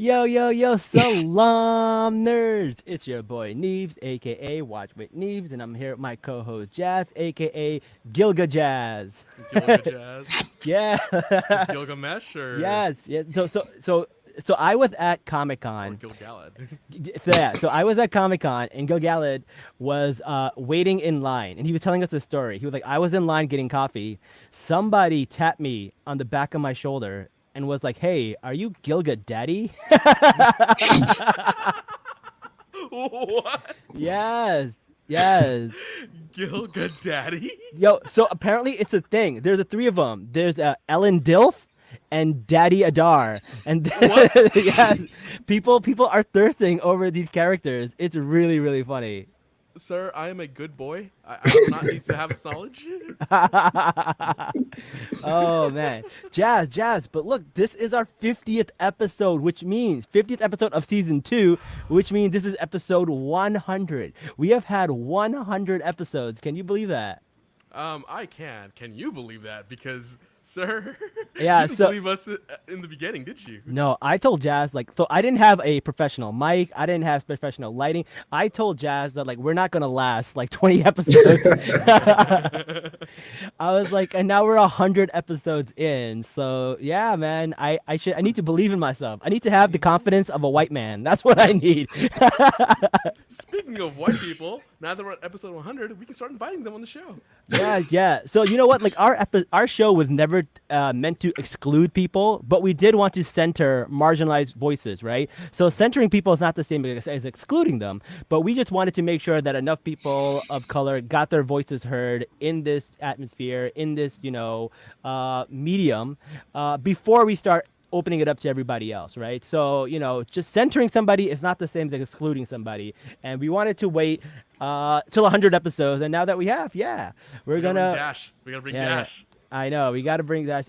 Yo, yo, yo, Salaam nerds! It's your boy Neves, aka Watch with Neves, and I'm here with my co-host Jazz, aka Gilga Jazz. Gilga Jazz. Yeah, Is this Gilgamesh yes, yeah. So I was at Comic or Con. Gilgalad? Yeah, so I was at Comic Con, and Gilgalad was waiting in line, and he was telling us a story. He was like, "I was in line getting coffee. Somebody tapped me on the back of my shoulder." And was like, "Hey, are you Gilga Daddy?" What? Yes, yes. Gilga Daddy? Yo, so apparently it's a thing. There's the three of them. There's Ellen Dilf and Daddy Adar, and What? yes, people are thirsting over these characters. It's really really funny. Sir, I am a good boy. I do not need to have this knowledge. Oh man, Jazz. But look, this is our 50th episode, which means 50th episode of season 2, which means this is episode 100. We have had 100 episodes. Can you believe that? I can. Can you believe that? Because, sir, Yeah. you didn't So believe us in the beginning, did you? no, I told Jazz like so I didn't have a professional mic, I didn't have professional lighting. I told Jazz that like we're not gonna last like 20 episodes. I was like, and now we're 100 episodes in. So yeah, man, I need to believe in myself. I need to have the confidence of a white man. That's what I need. Speaking of white people, now that we're at episode 100, we can start inviting them on the show. Yeah, yeah. So you know what? Like our show was never meant to exclude people, but we did want to center marginalized voices, right? So centering people is not the same as excluding them, but we just wanted to make sure that enough people of color got their voices heard in this atmosphere, in this medium, before we start opening it up to everybody else, right? So, just centering somebody is not the same as excluding somebody. And we wanted to wait till 100 episodes. And now that we have, yeah, we're We gotta going bring to. Dash. We gotta bring Yeah, yeah. Dash. I know. We got to bring that.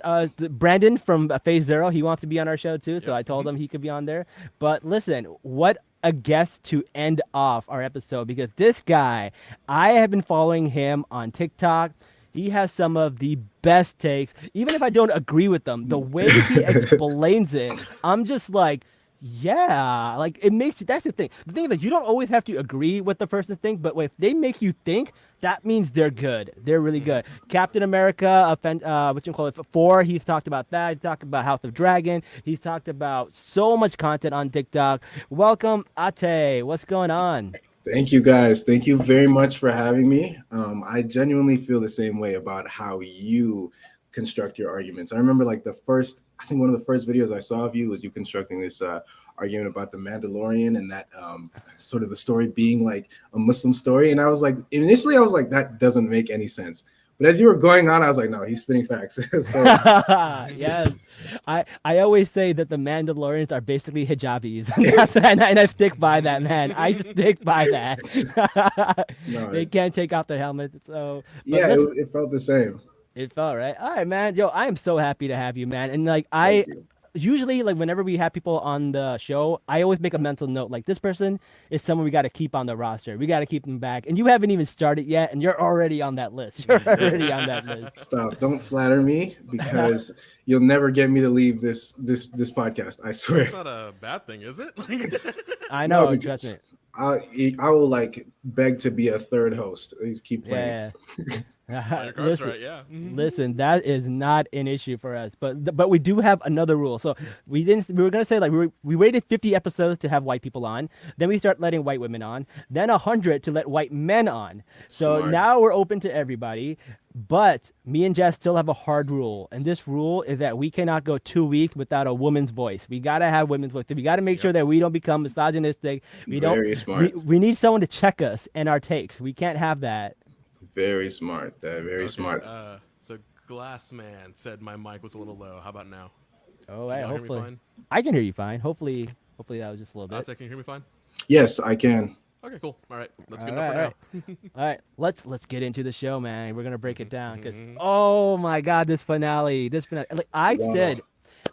Brandon from Phase Zero, he wants to be on our show too. So Yep. I told him he could be on there. But listen, what a guest to end off our episode because this guy, I have been following him on TikTok. He has some of the best takes. Even if I don't agree with them, the way he explains it, I'm just like, yeah, like it makes you. That's the thing. The thing is that you don't always have to agree with the person's thing, but if they make you think, that means they're good. They're really good. Captain America, what you call it, 4. He's talked about that. He's talked about House of Dragon. He's talked about so much content on TikTok. Welcome, Ate. What's going on? Thank you guys. Thank you very much for having me. I genuinely feel the same way about how you construct your arguments. I remember I think one of the first videos I saw of you was you constructing this argument about the Mandalorian and that sort of the story being like a Muslim story. And I was like, initially I was like, that doesn't make any sense. But as you were going on, I was like, no, he's spitting facts. So Yes, I always say that the Mandalorians are basically hijabis, and I stick by that, man. I stick by that. no, They can't take off their helmets, so but yeah, listen, it felt the same. it felt right. All right, man. Yo, I am so happy to have you, man. And like I Thank you. usually like whenever we have people on the show, I always make a mental note like this person is someone we got to keep on the roster. We got to keep them back. And you haven't even started yet, and you're already on that list. You're already on that list. Stop. Don't flatter me because you'll never get me to leave this podcast. I swear. That's not a bad thing, is it? I No, know, trust because me. I will like beg to be a third host. Please keep playing. Yeah. Play your cards Listen, right, yeah. listen, that is not an issue for us. But we do have another rule. So we didn't. We were gonna say like we waited 50 episodes to have white people on. Then we start letting white women on. Then 100 to let white men on. So Smart. now we're open to everybody. But me and Jess still have a hard rule, and this rule is that we cannot go 2 weeks without a woman's voice. We gotta have women's voice. We gotta make sure that we don't become misogynistic. We don't. Very smart. We need someone to check us and our takes. We can't have that. Very smart. Very Okay, smart. So Glassman said my mic was a little low. How about now? Oh, Can hey, y'all hear me hopefully fine? I can hear you fine. Hopefully that was just a little bit. Can you hear me fine? Yes, I can. Okay, cool. All right, that's All good right, enough for now. all right. Let's get into the show, man. We're gonna break it down because oh my god, this finale. Like Wow.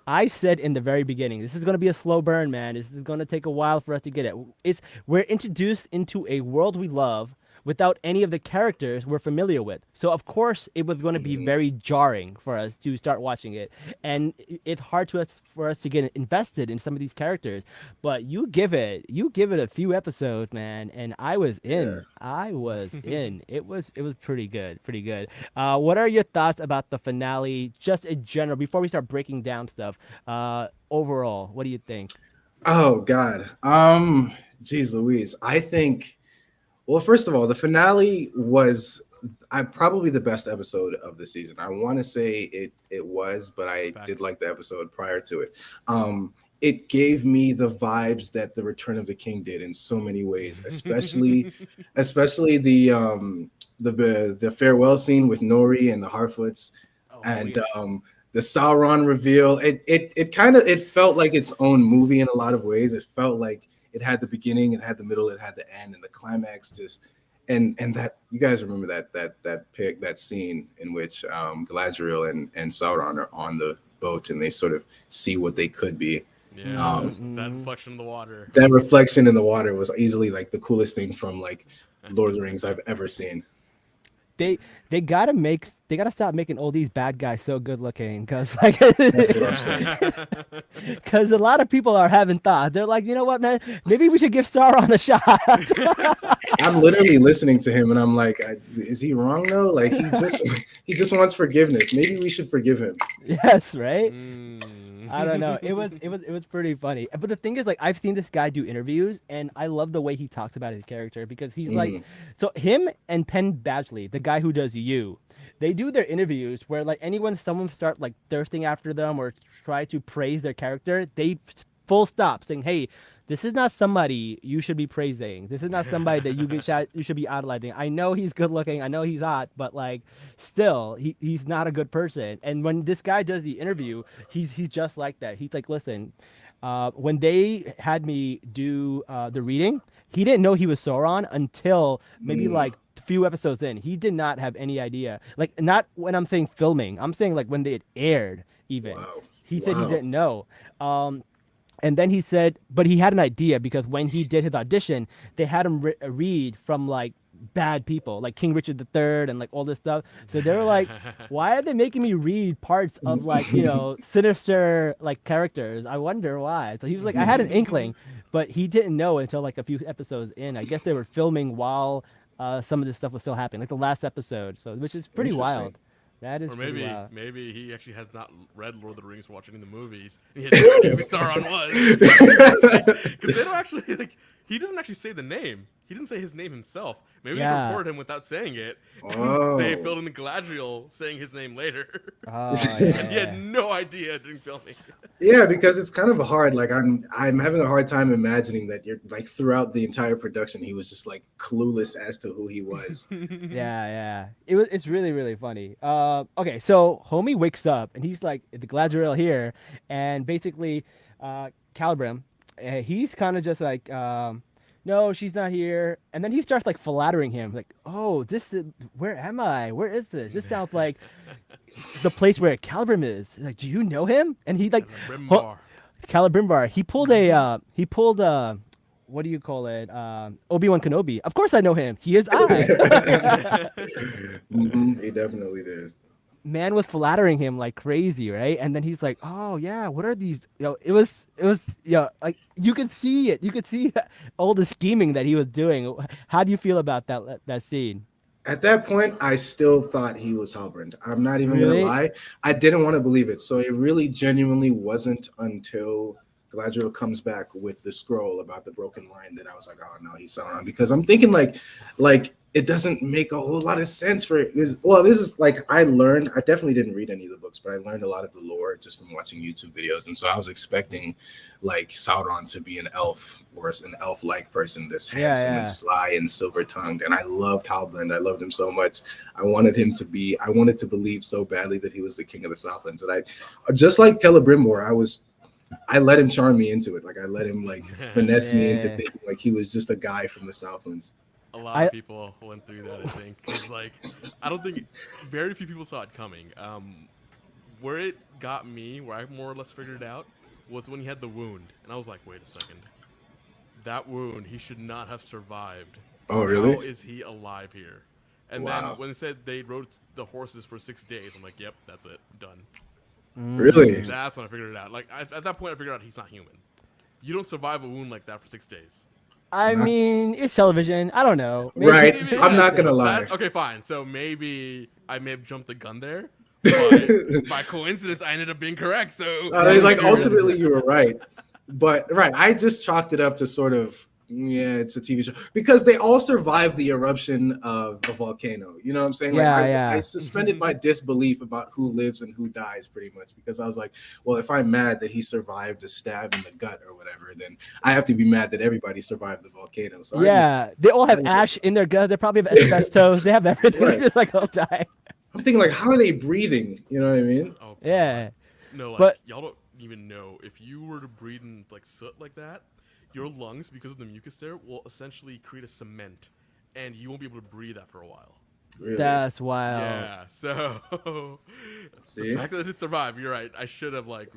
I said in the very beginning, this is gonna be a slow burn, man. This is gonna take a while for us to get it. We're introduced into a world we love without any of the characters we're familiar with. So of course it was going to be very jarring for us to start watching it, and it's hard for us to get invested in some of these characters. But you give it a few episodes, man, and I was Yeah. in. I was in. It was pretty good, pretty good. What are your thoughts about the finale, just in general, before we start breaking down stuff? Overall, what do you think? Oh God. Geez Louise. I think. Well, first of all, the finale was I probably the best episode of the season. I want to say it was, but I did Facts. like the episode prior to it. It gave me the vibes that the Return of the King did in so many ways, especially the farewell scene with Nori and the Harfoots, Oh and yeah. the Sauron reveal. It kind of it felt like its own movie in a lot of ways. It felt like it had the beginning, it had the middle, it had the end, and the climax just and that you guys remember that scene in which Galadriel and Sauron are on the boat and they sort of see what they could be. Yeah, Um, that Mm-hmm. reflection in the water. that reflection in the water was easily like the coolest thing from like Lord of the Rings I've ever seen. they they gotta stop making all these bad guys so good looking, because like That's what I'm saying. because a lot of people are having thoughts. They're like, you know what, man, maybe we should give Sauron a shot. I'm literally listening to him and I'm like, is he wrong though? Like he just wants forgiveness. Maybe we should forgive him. Yes, right. Mm. I don't know. It was pretty funny. But the thing is, like, I've seen this guy do interviews, and I love the way he talks about his character, because he's like, Mhm. so him and Penn Badgley, the guy who does You, they do their interviews where like someone start like thirsting after them or try to praise their character, they full stop saying, hey, this is not somebody you should be praising. This is not somebody that you should be idolizing. I know he's good looking. I know he's hot, but like, still, he's not a good person. And when this guy does the interview, he's just like that. He's like, listen, when they had me do the reading, he didn't know he was Sauron until maybe Mm. like a few episodes in. He did not have any idea. Like, not when I'm saying filming. I'm saying like when they had aired. Even Wow. he said he Wow. didn't know. And then he said, but he had an idea, because when he did his audition, they had him read from like bad people, like King Richard III and like all this stuff. So they were like, why are they making me read parts of like, sinister like characters? I wonder why. So he was like, I had an inkling, but he didn't know until like a few episodes in. I guess they were filming while some of this stuff was still happening, like the last episode. So, which is pretty Interesting. wild. That is Or pretty maybe wild. maybe he actually has not read Lord of the Rings, watching the movies, and he had no idea who Sauron was. Because they don't actually like. He doesn't actually say the name. He didn't say his name himself. Maybe they Yeah. recorded him without saying it, and they Oh. filled in the Galadriel saying his name later. Oh And he yeah. had no idea during filming. Yeah, because it's kind of hard. Like I'm having a hard time imagining that you're like throughout the entire production, he was just like clueless as to who he was. Yeah, yeah. It's really really funny. Okay, so homie wakes up and he's like, the Galadriel here, and basically, Caliban, he's kind of just like, no, she's not here. And then he starts like flattering him, like, oh, this is, where am I? Where is this? This sounds like the place where Caliban is. Like, do you know him? And he like, Rimbar. Calibrimbar. He pulled what do you call it? Obi-Wan Kenobi. Of course I know him. He is I. He definitely did. Man was flattering him like crazy, right? And then he's like, "Oh yeah, what are these?" It was, like you could see it. You could see all the scheming that he was doing. How do you feel about that scene? At that point, I still thought he was Halbrand. I'm not even gonna Really? lie. I didn't want to believe it. So it really genuinely wasn't until Galadriel comes back with the scroll about the broken line that I was like, oh no, he's Sauron. Because I'm thinking like it doesn't make a whole lot of sense for it. Well, this is like I definitely didn't read any of the books, but I learned a lot of the lore just from watching YouTube videos. And so I was expecting like Sauron to be an elf or an elf-like person, this Yeah, handsome yeah. and sly and silver-tongued. And I loved Halbrand. I loved him so much. I wanted to believe so badly that he was the king of the Southlands. And I just like Celebrimbor, I let him charm me into it. Like I let him like finesse me into Yeah. thinking like he was just a guy from the Southlands. A lot I of people went through that, I think. It's like, I don't think very few people saw it coming. Where it got me, where I more or less figured it out, was when he had the wound, and I was like, wait a second, that wound, he should not have survived Oh, How really? is he alive here? And then Wow. when they said they rode the horses for 6 days, I'm like, yep, that's it, done. Really? That's when I figured it out. Like at that point, I figured out he's not human. You don't survive a wound like that for 6 days. I Not mean, it's television. I don't know. Maybe right. TV, I'm yeah. not gonna lie. That okay, fine. So maybe I may have jumped the gun there, but by coincidence, I ended up being correct. So Like That was ultimately, you were right. But right, I just chalked it up to sort of yeah, it's a TV show because they all survived the eruption of a volcano. You know what I'm saying? Like Yeah, I yeah. suspended my disbelief about who lives and who dies pretty much because I was like, well, if I'm mad that he survived a stab in the gut or whatever, then I have to be mad that everybody survived the volcano. So Yeah, they all have I just- ash in their guts. They probably have asbestos. They have everything. Right. They just like all die. I'm thinking like, how are they breathing? You know what I mean? oh, God. Yeah, No, like but y'all don't even know if you were to breathe in like soot like that, your lungs, because of the mucus there, will essentially create a cement, and you won't be able to breathe after a while. Really? that's wild. Yeah. So See? the fact that it survived, you're right. I should have like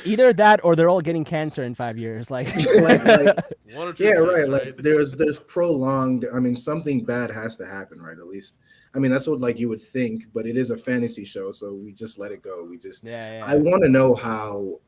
Either that or they're all getting cancer in 5 years. Like, like, one or two. yeah, things, right. Like there's prolonged. I mean, something bad has to happen, right? At least. I mean, that's what like you would think, but it is a fantasy show, so we just let it go. We just. yeah, I want to know how.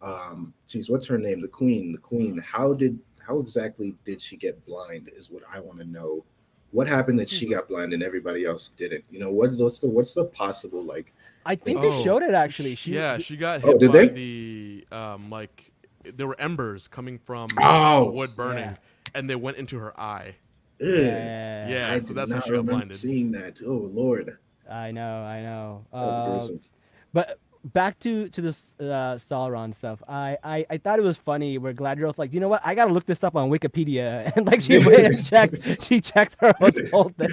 Geez, what's her name? The queen. The queen. How exactly did she get blind? Is what I want to know. What happened that she got blind and everybody else didn't? You know, what's the possible like? I think Oh, they showed it actually. She, she got Oh, hit did by they? the like there were embers coming from Oh. the wood burning, Yeah. and they went into her eye. Ugh. Yeah, I so did that's how not she got remember blinded. seeing that. Oh Lord, I know. that was gruesome. But back to this Sauron stuff. I thought it was funny where Galadriel's like, you know what? I gotta look this up on Wikipedia, and like she went and checked. She checked her whole thing.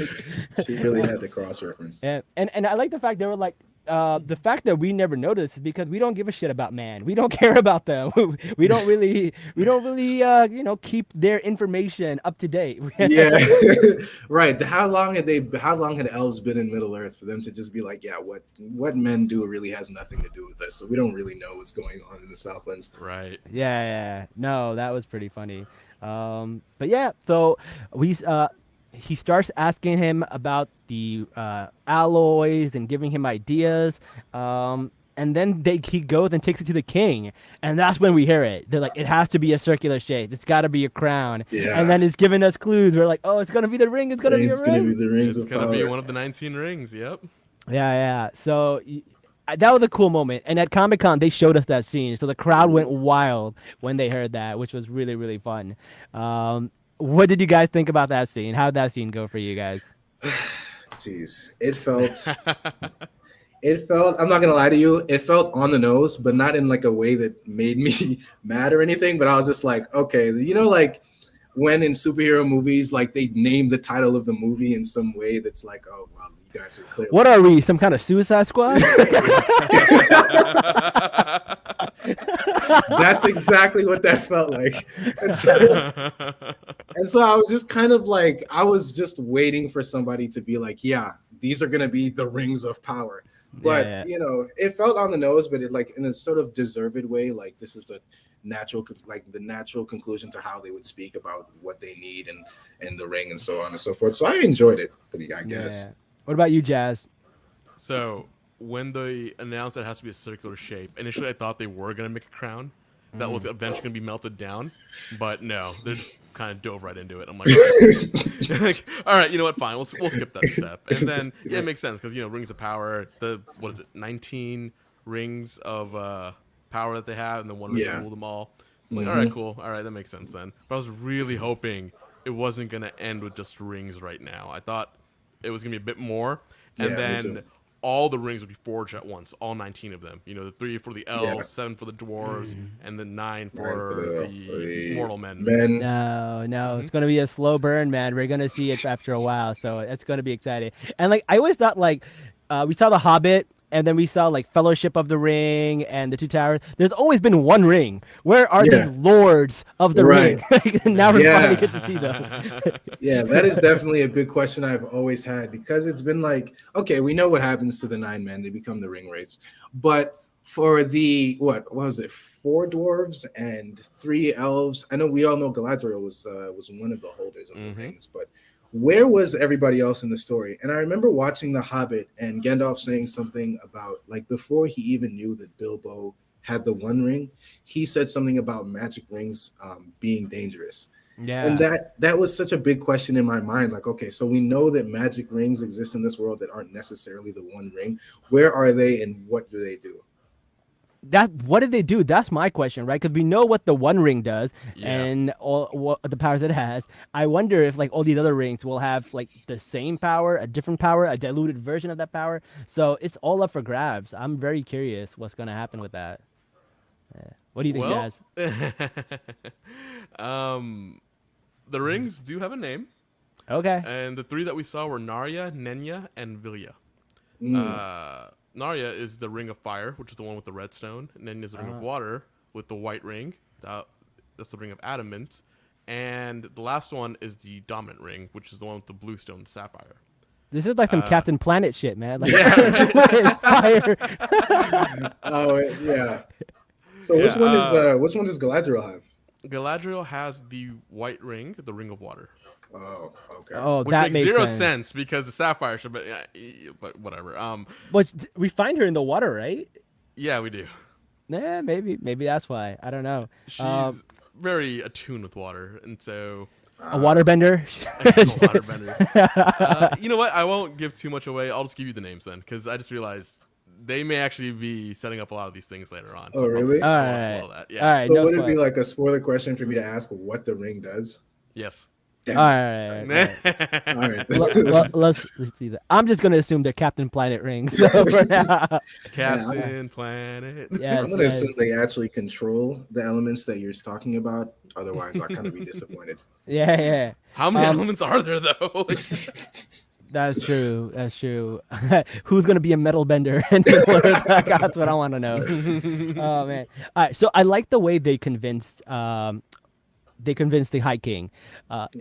She really had the cross reference. And I like the fact they were like. The fact that we never noticed is because we don't give a shit about man. We don't care about them. We don't really keep their information up to date. Yeah, right. How long had elves been in Middle Earth for them to just be like, yeah, what men do really has nothing to do with this. So we don't really know what's going on in the Southlands. Right. Yeah. No, that was pretty funny. But yeah, so he starts asking him about the alloys and giving him ideas. And then he goes and takes it to the king, and that's when we hear it. They're like, it has to be a circular shape. It's got to be a crown. Yeah. And then it's giving us clues. We're like, oh, it's gonna be the ring. It's gonna be a It's gonna be ring. the rings It's of gonna power. be one of the 19 rings. Yep. Yeah. So that was a cool moment. And at Comic-Con, they showed us that scene. So the crowd went wild when they heard that, which was really, really fun. What did you guys think about that scene? How did that scene go for you guys? Jeez, it felt. I'm not gonna lie to you. It felt on the nose, but not in like a way that made me mad or anything. But I was just like, okay, you know, like when in superhero movies, like they name the title of the movie in some way that's like, oh, well, you guys are clear. What are we? Some kind of Suicide Squad? That's exactly what that felt like. And so I was just kind of like, I was just waiting for somebody to be like, yeah, these are gonna be the rings of power. But Yeah. you know, it felt on the nose, but it like in a sort of deserved way, like this is the natural conclusion to how they would speak about what they need and the ring and so on and so forth. So I enjoyed it, I guess. Yeah. What about you, Jazz? So when they announced that it has to be a circular shape, initially I thought they were gonna make a crown that was eventually gonna be melted down, but no, they just kind of dove right into it. I'm like, all right, like, all right, you know what? Fine, we'll skip that step. And then yeah, it makes sense because rings of power. What is it? 19 rings of power that they have, and then one ring to rule them all. I'm like, all right, cool. All right, that makes sense then. But I was really hoping it wasn't gonna end with just rings right now. I thought it was gonna be a bit more, and Yeah, me then too. all the rings would be forged at once, all 19 of them. The 3 for the elves, Yeah. 7 for the dwarves, and then 9 for for the the mortal men. No, it's gonna be a slow burn, man. We're gonna see it after a while, so it's gonna be exciting. And like I always thought, like we saw the Hobbit, and then we saw like Fellowship of the Ring and the Two Towers. There's always been one ring. Where are these lords of the ring? Now we finally get to see them. Yeah, that is definitely a big question I've always had because it's been like, okay, we know what happens to the 9 men; they become the ring wraiths. But for the what was it? 4 dwarves and 3 elves. I know we all know Galadriel was one of the holders of the rings, but where was everybody else in the story? And I remember watching The Hobbit and Gandalf saying something about, like, before he even knew that Bilbo had the One Ring, he said something about magic rings being dangerous. And Yeah. that was such a big question in my mind. Like, okay, so we know that magic rings exist in this world that aren't necessarily the One Ring. Where are they, and what do they do? That what did they do? That's my question, right? Because we know what the One Ring does Yeah. and all what the powers it has. I wonder if like all these other rings will have like the same power, a different power, a diluted version of that power. So it's all up for grabs. I'm very curious what's gonna happen with that. Yeah. What do you think, Well, Jazz? um, the rings do have a name, Okay. and the three that we saw were Narya, Nenya, and Vilya. Mm, Narya is the ring of fire, which is the one with the red stone. Nenya is the ring of water with the white ring. That's the ring of adamant. And the last one is the dominant ring, which is the one with the blue stone, the sapphire. This is like some Captain Planet shit, man. Like Yeah. fire. oh yeah. So Yeah, which one does Galadriel have? Galadriel has the white ring, the ring of water. Oh, okay. Oh, Which that makes makes zero sense. sense because the sapphire should be, but whatever. But we find her in the water, right? Yeah, we do. Nah, maybe that's why. I don't know. She's very attuned with water, and so A waterbender. a waterbender. You know what? I won't give too much away. I'll just give you the names then, because I just realized they may actually be setting up a lot of these things later on. Oh, really? All I won't right. spoil that. All Yeah. right. So No would it be spoil. like a spoiler question for me to ask what the ring does? Yes. All Damn. right. All All right. right. Let's see that. I'm just gonna assume they're Captain Planet rings so for now. Captain Planet. Yes, I'm gonna yes. assume they actually control the elements that you're talking about. Otherwise, I'll kind of be disappointed. Yeah, yeah. How many elements are there though? That's true. That's true. Who's gonna be a metal bender? And that's what I want to know. Oh man. All right. So I like the way they convinced the High King.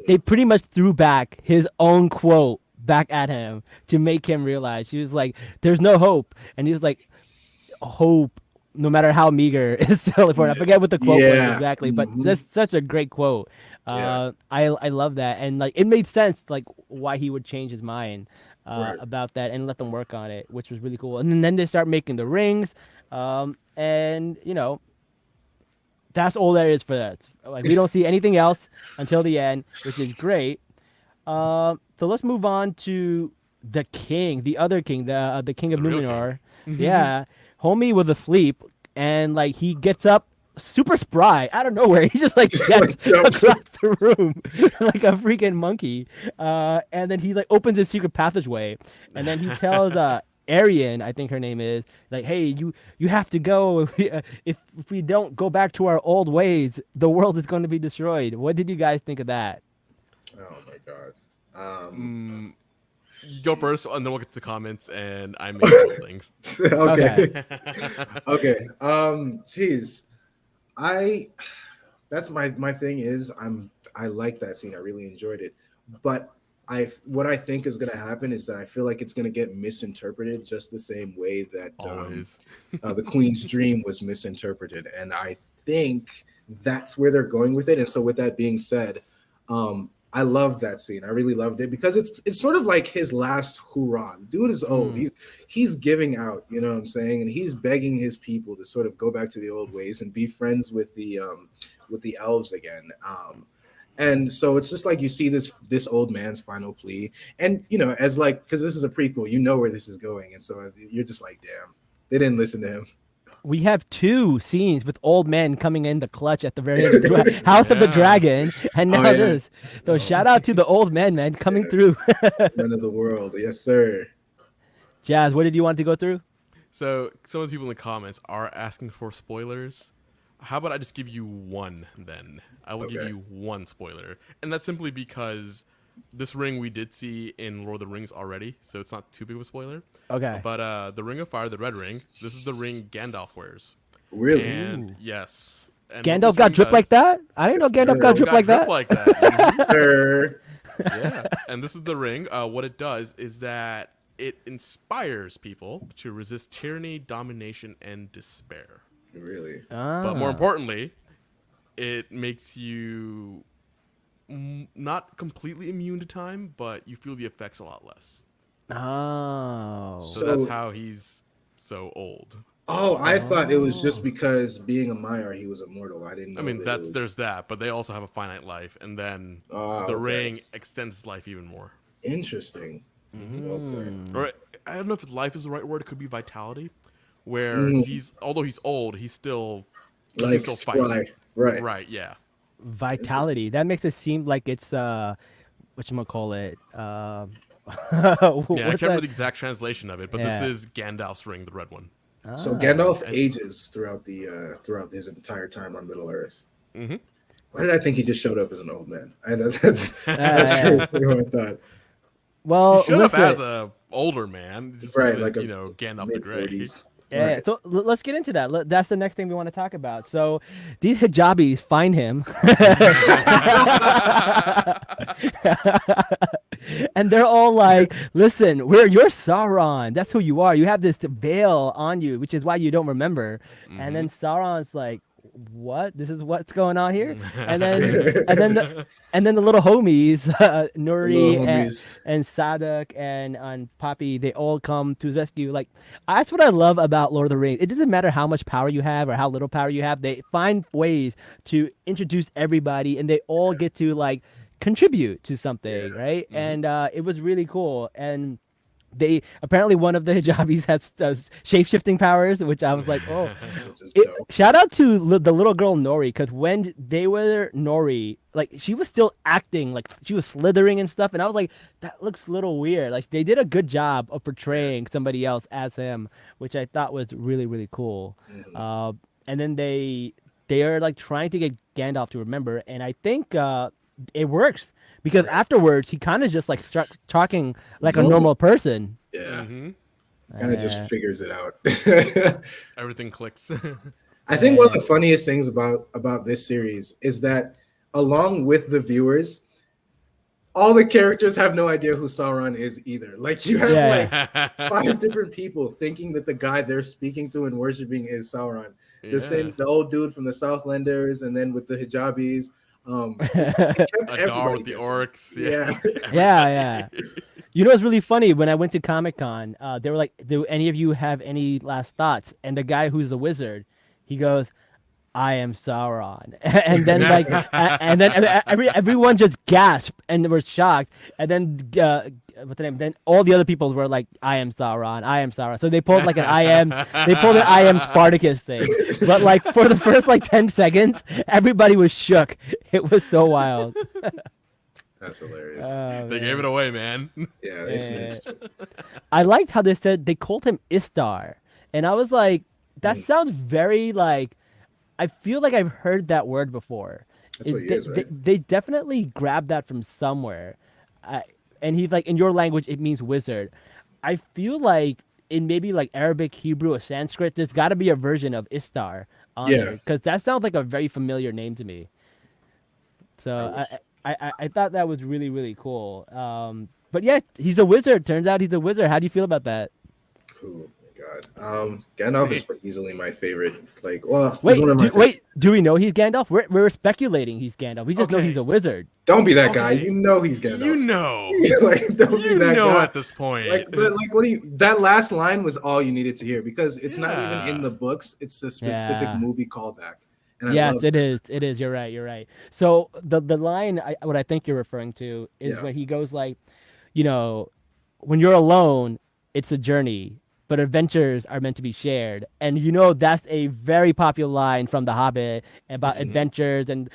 They pretty much threw back his own quote back at him to make him realize. He was like, "There's no hope," and he was like, "Hope, no matter how meager, is still important." I forget what the quote was Yeah. exactly, but Mhm. just such a great quote. Yeah. I love that, and like it made sense like why he would change his mind Right. about that and let them work on it, which was really cool. And then they start making the rings, and that's all there is for that. Like we don't see anything else until the end, which is great. So let's move on to the king, the other king, the king of The real king. Luminar. Yeah, homie was asleep, and like he gets up super spry out of nowhere. He just like gets Jumps. across the room like a freaking monkey, and then he like opens his secret passageway, and then he tells Arian, I think her name is, like, hey, you have to go. If we don't go back to our old ways, the world is going to be destroyed. What did you guys think of that? Oh my god. Go first, and then we'll get to the comments, and I make some things. Okay. Okay. Jeez. That's my thing is I like that scene. I really enjoyed it. But what I think is gonna happen is that I feel like it's gonna get misinterpreted just the same way that Always. the Queen's dream was misinterpreted. And I think that's where they're going with it. And so with that being said, I loved that scene. I really loved it because it's sort of like his last hoorah. The dude is old. He's giving out, you know what I'm saying? And he's begging his people to sort of go back to the old ways and be friends with the elves again. And so it's just like you see this old man's final plea. And as like, because this is a prequel, you know where this is going. And so you're just like, damn, they didn't listen to him. We have two scenes with old men coming in the clutch at the very end of the House of the Dragon, and now this. So shout out to the old men, man, coming through. Men of the world, yes, sir. Jazz, what did you want to go through? So some of the people in the comments are asking for spoilers. How about I just give you one then? I will give you one spoiler. And that's simply because this ring we did see in Lord of the Rings already, so it's not too big of a spoiler. Okay. But the Ring of Fire, the red ring, this is the ring Gandalf wears. Really? And yes. And what Gandalf this got ring drip does- like that? I didn't know Gandalf got drip like that. like that. Sir. Yeah. And this is the ring. What it does is that it inspires people to resist tyranny, domination, and despair. Really? But more importantly, it makes you not completely immune to time, but you feel the effects a lot less. Oh. So that's how he's so old. Oh, I thought it was just Oh. because being a Maiar, he was immortal. I didn't know I mean, that it was. there's that, but they also have a finite life, and then the Okay. ring extends his life even more. Interesting. Okay. Or I don't know if life is the right word. It could be vitality, where Mhm. although he's old, he can Like still fight. spry. Right. Right? Yeah. Vitality. That makes it seem like it's whatchamacallit. Yeah, I What's can't remember that? the exact translation of it, but this Yeah. is Gandalf's ring, the red one. So Ah. Gandalf ages throughout his entire time on Middle Earth. Mm-hmm. Why did I think he just showed up as an old man? I know that's Yeah. what I thought. He Well, showed up as listen. a older man, it just Right, wasn't, like a Gandalf the mid Grey. 40s. Yeah, Right. so let's get into that. That's the next thing we want to talk about. So these hijabis find him, and they're all like, "Listen, you're Sauron. That's who you are. You have this veil on you, which is why you don't remember." And then Sauron's like, "What? This is what's going on here?" And then the little homies, Nuri Little homies. and Sadak and Poppy, they all come to his rescue. Like that's what I love about Lord of the Rings. It doesn't matter how much power you have or how little power you have. They find ways to introduce everybody, and they all get to like contribute to something, right? And it was really cool. And they apparently one of the hijabis has shape-shifting powers, which I was like, oh. Which is dope. Shout out to the little girl Nori, because when they were Nori, like she was still acting like she was slithering and stuff, and I was like, that looks a little weird. Like they did a good job of portraying somebody else as him, which I thought was really really cool. And then they are like trying to get Gandalf to remember, and I think it works because afterwards he kind of just like start talking like a normal person. Yeah. Mm-hmm. Kind of just figures it out. Everything clicks. I think one of the funniest things about this series is that along with the viewers, all the characters have no idea who Sauron is either. Like you have like 5 different people thinking that the guy they're speaking to and worshiping is Sauron. The old dude from the Southlanders, and then with the hijabis. Adar with the orcs. Yeah. Yeah. You know what's really funny? When I went to Comic-Con, they were like, do any of you have any last thoughts? And the guy who's a wizard, he goes, I am Sauron. And then like, and then everyone just gasped and were shocked. And then, what's the name? Then all the other people were like, I am Sauron. I am Sauron. So they pulled like they pulled an I am Spartacus thing. But like for the first like 10 seconds, everybody was shook. It was so wild. That's hilarious. They gave it away, man. Yeah, they snitched. I liked how they said they called him Istar. And I was like, that sounds very like, I feel like I've heard that word before. That's what he is, right? They definitely grabbed that from somewhere. And he's like, in your language, it means wizard. I feel like in maybe like Arabic, Hebrew, or Sanskrit, there's got to be a version of Istar on there. Because that sounds like a very familiar name to me. So I thought that was really, really cool. But yeah, he's a wizard. Turns out he's a wizard. How do you feel about that? Oh my god. Gandalf is easily my favorite. Like, well, Wait, he's one of my wait, do we know he's Gandalf? We're speculating he's Gandalf. We just know Okay. he's a wizard. Don't be that guy. Okay. You know he's Gandalf. You know. Like, don't be that guy. At this point. Like, but like, that last line was all you needed to hear because it's not even in the books. It's a specific movie callback. And Yes, it is. It is. You're right. You're right. So the line, what I think you're referring to is when he goes like, you know, when you're alone, it's a journey, but adventures are meant to be shared. And you know that's a very popular line from The Hobbit about adventures. And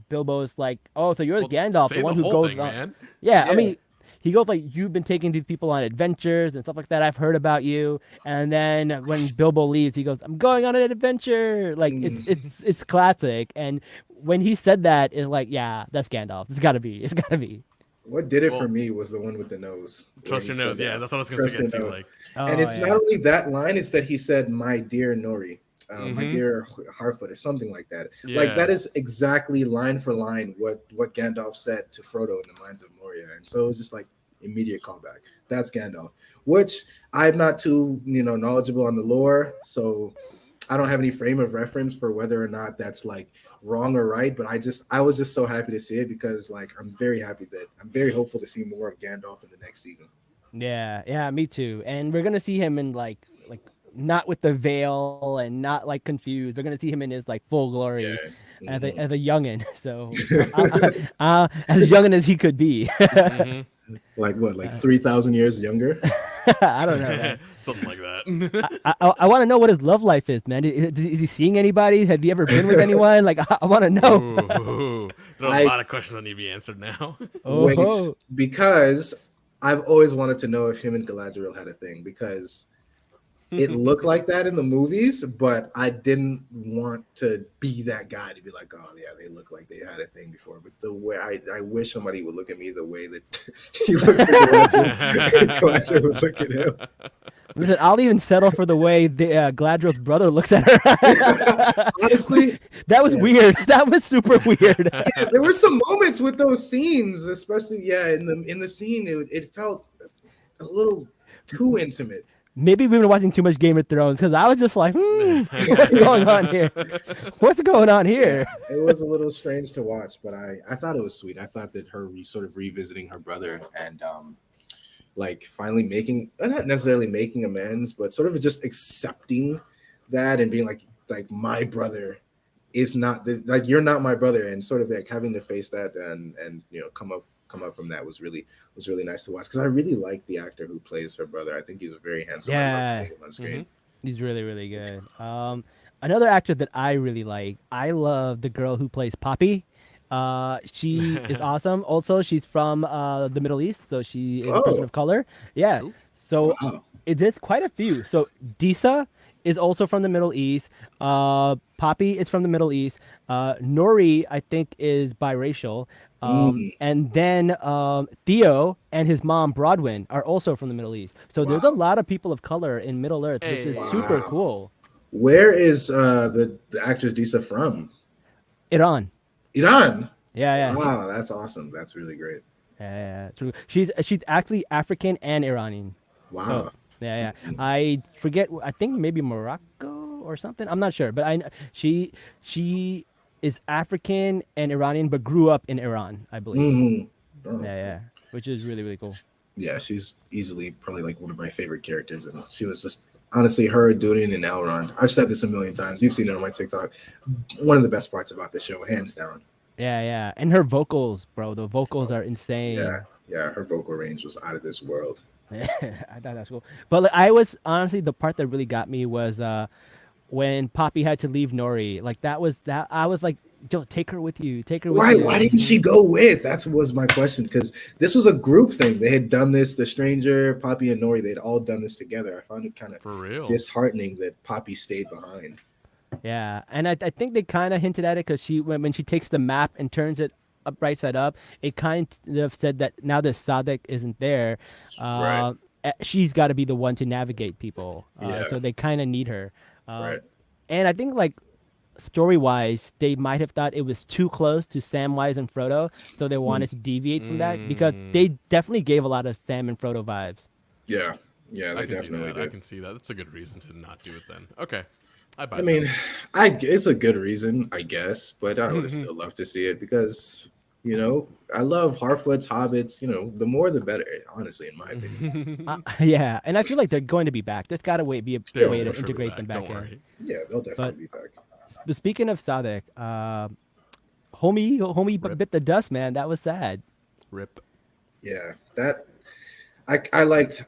Bilbo's like, oh, so you're Gandalf, the one who whole goes thing, on. man. Yeah, I mean, he goes like, you've been taking these people on adventures and stuff like that. I've heard about you. And then when Bilbo leaves, he goes, I'm going on an adventure. Like it's classic. And when he said that, it's like, yeah, that's Gandalf. It's gotta be. It's gotta be. What did it for me was the one with the nose. Trust your nose. Yeah, that's what I was going to say too. Like, and it's not only that line; it's that he said, "My dear Nori," my dear Harfoot, or something like that. Yeah. Like that is exactly line for line what Gandalf said to Frodo in the Mines of Moria, and so it was just like immediate callback. That's Gandalf, which I'm not too knowledgeable on the lore, so I don't have any frame of reference for whether or not that's like wrong or right, but I was just so happy to see it because like I'm very hopeful to see more of Gandalf in the next season. Yeah, yeah, me too. And we're gonna see him in like not with the veil and not like confused. We're gonna see him in his like full glory Yeah. as a youngin. So as youngin as he could be. Hmm. Like what, like 3,000 years younger? I don't know, man. Something like that. I want to know what his love life is, man. Is he seeing anybody? Have you ever been with anyone? Like I want to know. Ooh, there are a lot of questions that need to be answered now. Wait, Oh, because I've always wanted to know if him and Galadriel had a thing because it looked like that in the movies, but I didn't want to be that guy to be like, oh yeah, they look like they had a thing before. But the way I wish somebody would look at me the way that he looks at Galadriel would look at him. listen, I'll even settle for the way Galadriel's brother looks at her. Honestly, That was weird. That was super weird. yeah, there were some moments with those scenes, especially in the scene, it felt a little too intimate. Maybe we've been watching too much Game of Thrones because I was just like, what's going on here? What's going on here? It was a little strange to watch, but I thought it was sweet. I thought that her sort of revisiting her brother and like finally making, not necessarily making amends, but sort of just accepting that and being like my brother is not this, like you're not my brother, and sort of like having to face that and come up from that was really nice to watch because I really like the actor who plays her brother. I think he's a very handsome. I love seeing him on screen. He's really, really good. Another actor that I really like, I love the girl who plays Poppy. She is awesome. Also, she's from the Middle East, so she is a person of color. Yeah. Cool. So Wow. it is quite a few. So Disa is also from the Middle East. Poppy is from the Middle East. Nori, I think, is biracial. And then Theo and his mom Broadwin are also from the Middle East. So there's a lot of people of color in Middle Earth, which is super Wow. cool. Where is the actress Disa from? Iran. Iran. Yeah, yeah. Wow, that's awesome. That's really great. Yeah. True. She's actually African and Iranian. Wow. Yeah. I forget. I think maybe Morocco or something. I'm not sure, but she is African and Iranian, but grew up in Iran, I believe. Oh, Yeah. Which is really, really cool. yeah, she's easily probably like one of my favorite characters, and she was just honestly her, Durin, and Elrond. I've said this a million times. You've seen it on my TikTok. One of the best parts about the show, hands down. Yeah. And her vocals, bro. The vocals are insane. Yeah. Her vocal range was out of this world. I thought that's cool. But like, I was honestly the part that really got me was when Poppy had to leave Nori. Like that I was like, Joe, take her with you. Take her with Right? you. Why didn't she go with? That was my question because this was a group thing. They had done this. The stranger, Poppy, and Nori. They'd all done this together. I found it kind of For real. disheartening that Poppy stayed behind. Yeah, and I think they kind of hinted at it because when she takes the map and turns it up right side up, it kind of said that now that Sadek isn't there, Right. She's got to be the one to navigate people. Yeah. So they kind of need her. Right. And I think like story wise, they might have thought it was too close to Samwise and Frodo, so they wanted to deviate from that because they definitely gave a lot of Sam and Frodo vibes. Yeah, I they can see definitely that. did. I can see that. That's a good reason to not do it then. Okay. I mean, it's a good reason, I guess, but I would still love to see it because, I love Harfoot's hobbits. The more the better, honestly, in my opinion. Yeah, and I feel like they're going to be back. There's got to be a They'll way for to sure be integrate them back Don't in. worry. Yeah, they'll definitely be back. But speaking of Sadek, homie Rip. bit the dust, man. That was sad. Rip. Yeah, that I liked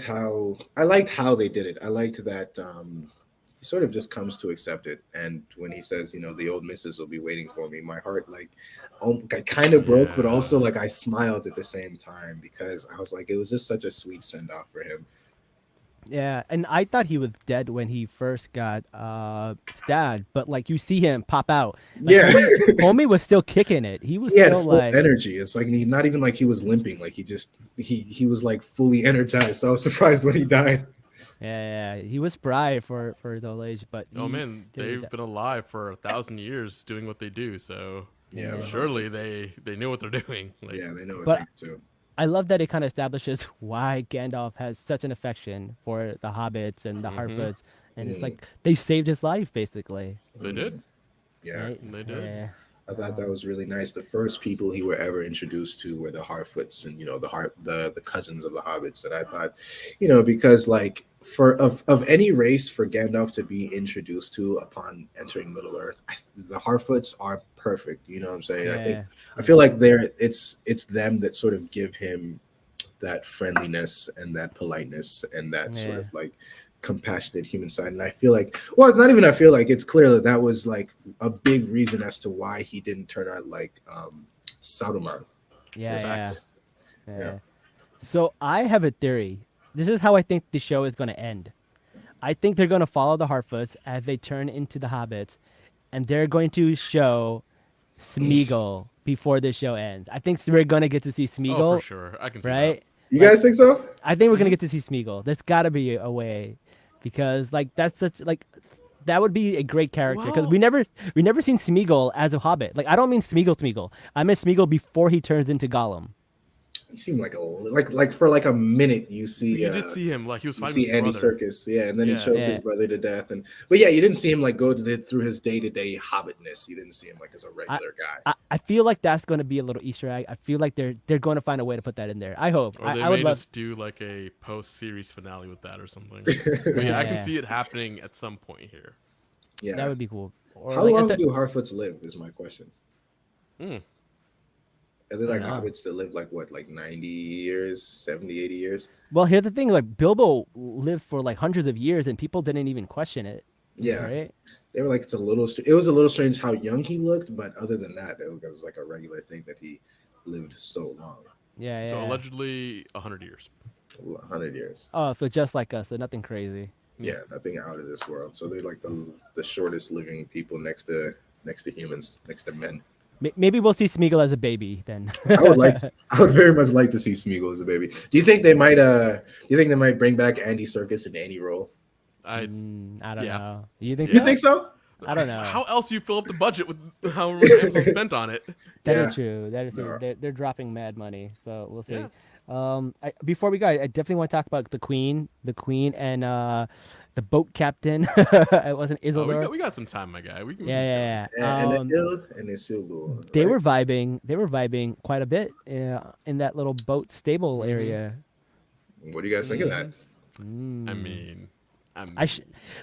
how they did it. I liked that he sort of just comes to accept it, and when he says, the old missus will be waiting for me, my heart I kind of broke, but also like I smiled at the same time because I was like, it was just such a sweet send off for him. Yeah, and I thought he was dead when he first got stabbed, but like you see him pop out. Like, Yeah. homie was still kicking it. He was He had still full like energy. It's like not even like he was limping. Like he was like fully energized. So I was surprised when he died. Yeah, he was spry for the old age, but Oh he man, didn't they've been alive for 1,000 years doing what they do. So Yeah, surely they knew what they're doing. Like, Yeah, they know what But- they do too. I love that it kind of establishes why Gandalf has such an affection for the hobbits and the Harfoots, and it's like they saved his life basically. they did. Yeah. Right? They did. Yeah. I thought that was really nice. The first people he were ever introduced to were the Harfoots, and the cousins of the hobbits. And I thought, because like for of any race for Gandalf to be introduced to upon entering Middle Earth, the Harfoots are perfect. You know what I'm saying? Yeah. I feel like it's them that sort of give him that friendliness and that politeness and that sort Yeah. of like compassionate human side. And I feel like, well, it's not even I feel like, it's clear that was like a big reason as to why he didn't turn out like Saruman. Yeah. for Yeah. sex. Yeah. So I have a theory. This is how I think the show is going to end. I think they're going to follow the Harfoots as they turn into the Hobbits, and they're going to show Smeagol before the show ends. I think we're going to get to see Smeagol, Oh, for sure. I can see right? You Like, guys think so? I think we're going to get to see Smeagol. There's got to be a way, because like that's such like that would be a great character, because Well- we never seen Smeagol as a Hobbit. Like I don't mean Smeagol. I mean Smeagol before he turns into Gollum. He seemed like like for like a minute you see that. You did see him, like, he was you fighting see his Andy brother. Serkis, yeah, and then he Yeah. choked his brother to death, but yeah, you didn't see him like go through his day-to-day hobbitness. You didn't see him like as a regular guy. I feel like that's going to be a little Easter egg. I feel like they're going to find a way to put that in there. I hope. Or they I would may love. just do like a post-series finale with that or something. But yeah, I can Yeah. see it happening at some point here. Yeah. That would be cool. Or How like long do Harfoots live is my question. Hmm. Are they like I don't know. hobbits that live like what, like 90 years, 70, 80 years? Well, here's the thing: like Bilbo lived for like hundreds of years, and people didn't even question it. Yeah. Right. They were like, it was a little strange how young he looked, but other than that, it was like a regular thing that he lived so long. Yeah. Yeah. So allegedly 100 years. 100 years. Oh, so just like us, so nothing crazy. Yeah, nothing out of this world. So they're like the shortest living people next to humans, next to men. Maybe we'll see Smeagol as a baby then. I would very much like to see Smeagol as a baby. Do you think they might bring back Andy Serkis in any role? I I don't yeah. know. You think? You so? think so? I don't know. How else you fill up the budget with how much Amazon spent on it? That is Yeah. true. That is true. No. They're dropping mad money, so we'll see. Yeah. Before we go, I definitely want to talk about the Queen, and the boat captain. It wasn't Oh, Isildur. we got some time, my guy. We can, Yeah. And Isildur, They right? were vibing. They were vibing quite a bit in that little boat stable area. What do you guys think of that? I mean,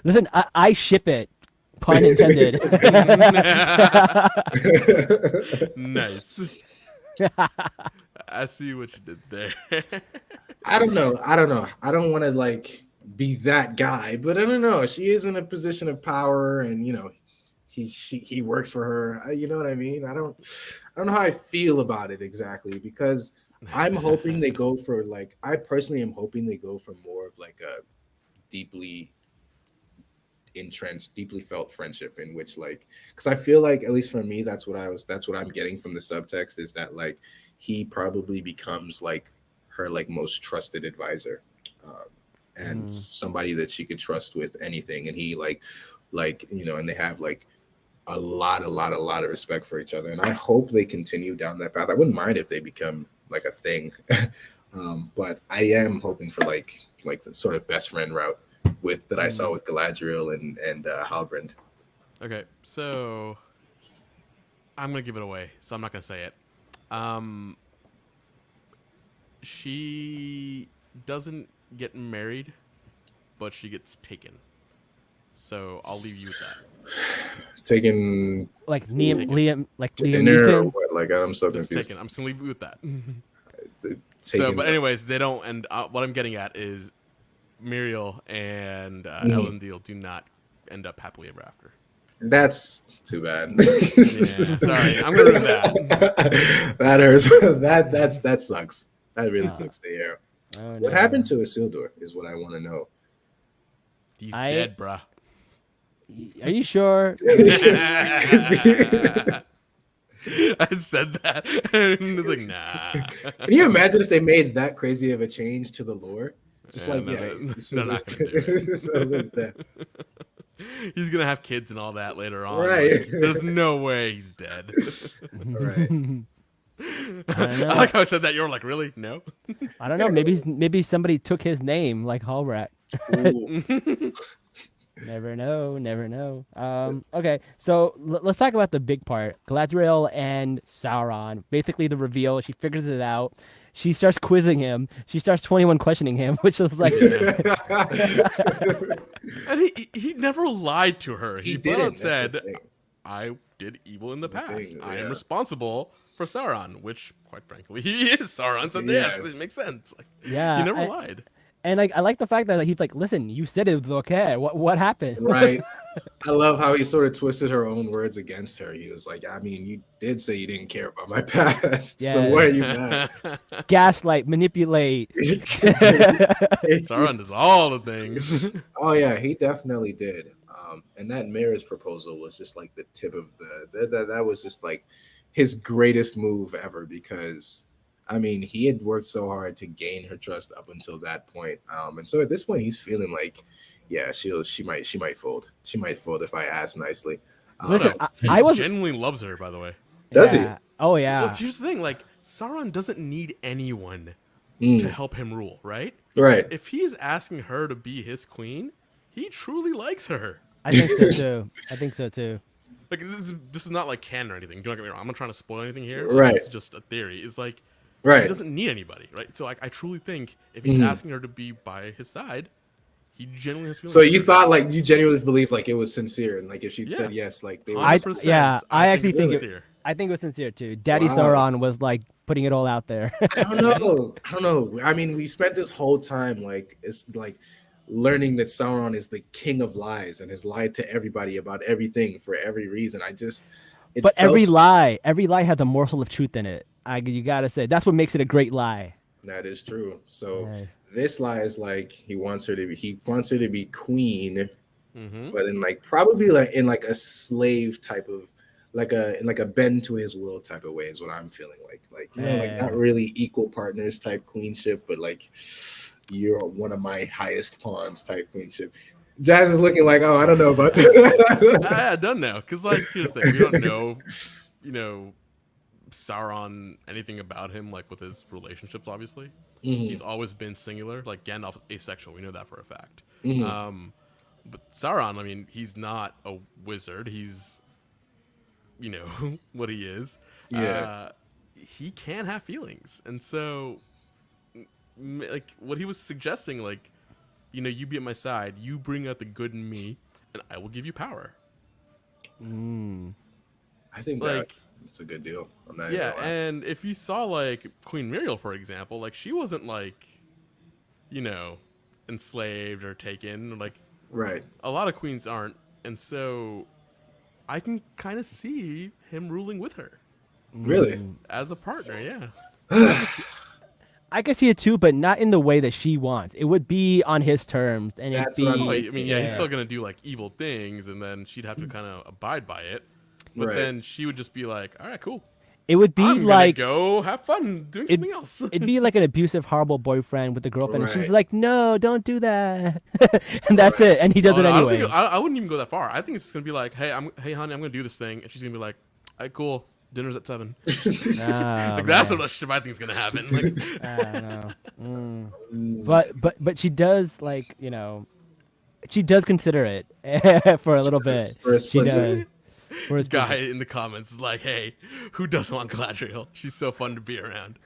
Listen. I ship it. Pun intended. nice. I see what you did there. I don't know. I don't want to like be that guy, but I don't know. She is in a position of power, and he works for her. You know what I mean? I don't know how I feel about it exactly, because I'm hoping they go for like, I personally am hoping they go for more of like a deeply entrenched, deeply felt friendship, in which like, because I feel like, at least for me, that's what I'm getting from the subtext, is that like he probably becomes like her like most trusted advisor, and somebody that she could trust with anything, and he like and they have like a lot of respect for each other, and I hope they continue down that path. I wouldn't mind if they become like a thing, but I am hoping for like the sort of best friend route that I saw with Galadriel and Halbrand. Okay, so I'm gonna give it away, so I'm not gonna say it. She doesn't get married, but she gets taken. So I'll leave you with that. Taken like Taken. Liam dinner or Neeson. what? Like, I'm so Just confused. taken. I'm just gonna leave you with that. So, Taken- but anyways, they don't. And what I'm getting at is Muriel and Mm-hmm. Elendil do not end up happily ever after. That's too bad. Yeah, sorry, I'm gonna ruin that. That hurts. That sucks. That really sucks to hear. Oh, What no. happened to Isildur is what I want to know. He's I- dead, bruh. Are you sure? I said that, and it's like, nah. Can you imagine if they made that crazy of a change to the lore? Just Yeah, like, no, yeah, they're not Isildur's gonna do it. Isildur's dead. He's gonna have kids and all that later on. Right. Like, there's no way he's dead. Right. I don't know. I like how I said that. You're like, really? No. I don't know. Maybe somebody took his name, like Hallrat. Ooh. Never know, never know. Okay, so let's talk about the big part. Galadriel and Sauron. Basically, the reveal. She figures it out. She starts quizzing him. She starts 21 questioning him, which is like, Yeah. And he never lied to her. He flat out didn't. That's the said, thing. I did evil in the past. thing, I am yeah. responsible for Sauron, which, quite frankly, he is Sauron. So yes, Yes. it makes sense. Like, he yeah. never lied. And like, I like the fact that like, he's like, listen, you said it was okay. What happened? Right. I love how he sort of twisted her own words against her. He was like, I mean, you did say you didn't care about my past. So Yeah. why are you mad? Gaslight, manipulate. Sauron does all the things. Oh yeah, he definitely did. And that marriage proposal was just like the tip of that was just like his greatest move ever, because I mean he had worked so hard to gain her trust up until that point. And so at this point he's feeling like, yeah, she might fold. She might fold if I ask nicely. Listen, He I was. genuinely loves her, by the way. Does Yeah. Oh Well, yeah. here's the thing: like Sauron doesn't need anyone he? to help him rule, right? Right. If he's asking her to be his queen, he truly likes her. I think so too. I think so too. Like this is not like canon or anything. Don't get me wrong. I'm not trying to spoil anything here. Right. It's just a theory. It's like Right. he doesn't need anybody, right? So like I truly think if he's asking her to be by his side, he genuinely has feelings. So you thought like you genuinely believed like it was sincere, and like if she'd Yeah. said yes, like they I would. 100%. yeah. I actually think it's it, sincere. I think it was sincere too. Daddy Wow. Sauron was like putting it all out there. I don't know. I mean, we spent this whole time like it's like learning that Sauron is the king of lies and has lied to everybody about everything for every reason. It But felt every lie has a morsel of truth in it. You gotta say that's what makes it a great lie. that is true. So Right. this lie is like he wants her to be queen, Mm-hmm. but in like probably like in like a slave type of in like a bend to his will type of way is what I'm feeling like you know like Yeah. not really equal partners type queenship, but like you're one of my highest pawns type queenship. Jazz is looking like, oh, I don't know about that. I don't know, because like here's the thing: we don't know, Sauron anything about him, like with his relationships. Obviously, Mhm. he's always been singular. Like Gandalf's asexual. We know that for a fact. Mhm. But Sauron, I mean, he's not a wizard. He's, what he is. Yeah. He can have feelings, and so, like what he was suggesting, like, you be at my side. You bring out the good in me, and I will give you power. I think Like, that's a good deal. I'm not even yeah, gonna lie. and if you saw like Queen Muriel, for example, like she wasn't like, enslaved or taken. Like Right. a lot of queens aren't, and so I can kind of see him ruling with her Really? as a partner. Yeah. I could see it too, but not in the way that she wants. It would be on his terms, and it'd That's be. what I'm Oh, I like, mean, yeah, he's yeah. still gonna do like evil things, and then she'd have to kind of abide by it. But Right. then she would just be like, "All right, cool. It would be I'm like gonna go have fun doing something else." it'd be like an abusive, horrible boyfriend with a girlfriend, and she's Right. like, "No, don't do that," and that's it. And he does Oh, it no, anyway. I wouldn't even go that far. I think it's gonna be like, "Hey, honey, I'm gonna do this thing," and she's gonna be like, "All right, cool. Dinner's at 7." Nah, Like that's man. what I think is gonna happen. Like, I don't know. But she does like she does consider it for a little bit. For a She split does. second. For a split guy in the comments is like, "Hey, who doesn't want Galadriel? She's so fun to be around."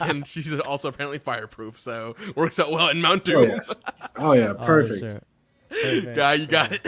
And she's also apparently fireproof, so works out well in Mount Oh Doom. yeah. Oh yeah. Oh, Perfect. sure. Perfect. Guy, you got it.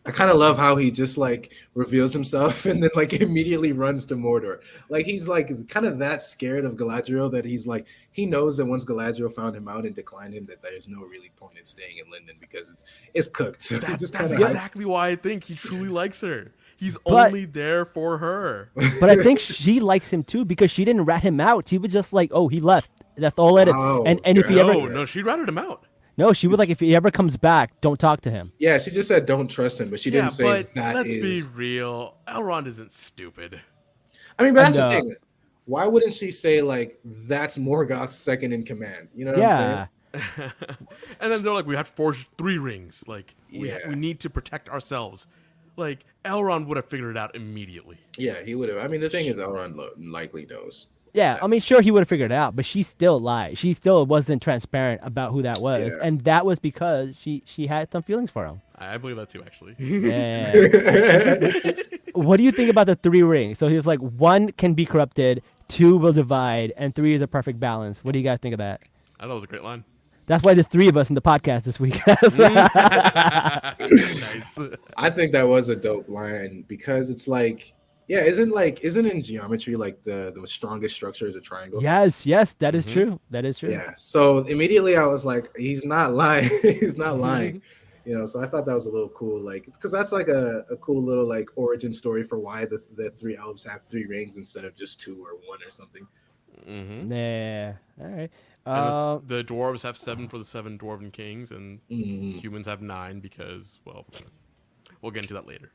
I kind of love how he just like reveals himself and then like immediately runs to Mordor. Like he's like kind of that scared of Galadriel that he's like he knows that once Galadriel found him out and declined him that there's no really point in staying in Lindon because it's cooked. So he That's just kinda exactly why I think he truly likes her. He's But- only there for her. But I think she likes him too because she didn't rat him out. She was just like, "Oh, he left. That's all it is." Oh, and if he yeah. ever No, she ratted him out. no, she was like, if he ever comes back, don't talk to him. Yeah, she just said don't trust him, but she Yeah, didn't say but that let's is. be real. Elrond isn't stupid. I mean, but that's the And, thing. Why wouldn't she say like that's Morgoth's second in command? You know what Yeah. I'm saying? And then they're like, we have to forge 3 rings. Like, Yeah. we need to protect ourselves. Like, Elrond would have figured it out immediately. Yeah, he would have. I mean, the thing is, Elrond likely knows. Yeah, I mean, sure, he would have figured it out, but she still lied. She still wasn't transparent about who that was, Yeah. and that was because she had some feelings for him. I believe that too, actually. Yeah. What do you think about the three rings? So he was like, one can be corrupted, two will divide, and three is a perfect balance. What do you guys think of that? I thought it was a great line. That's why there's three of us in the podcast this week. Nice. I think that was a dope line because it's like, yeah, isn't in geometry like the strongest structure is a triangle? Yes, that is true. That is true. Yeah. So immediately I was like, he's not lying. He's not lying. So I thought that was a little cool, like, because that's like a cool little like origin story for why the three elves have three rings instead of just two or one or something. Yeah. All right. And the dwarves have 7 for the 7 dwarven kings, and Mm. humans have 9 because, well, we'll get into that later.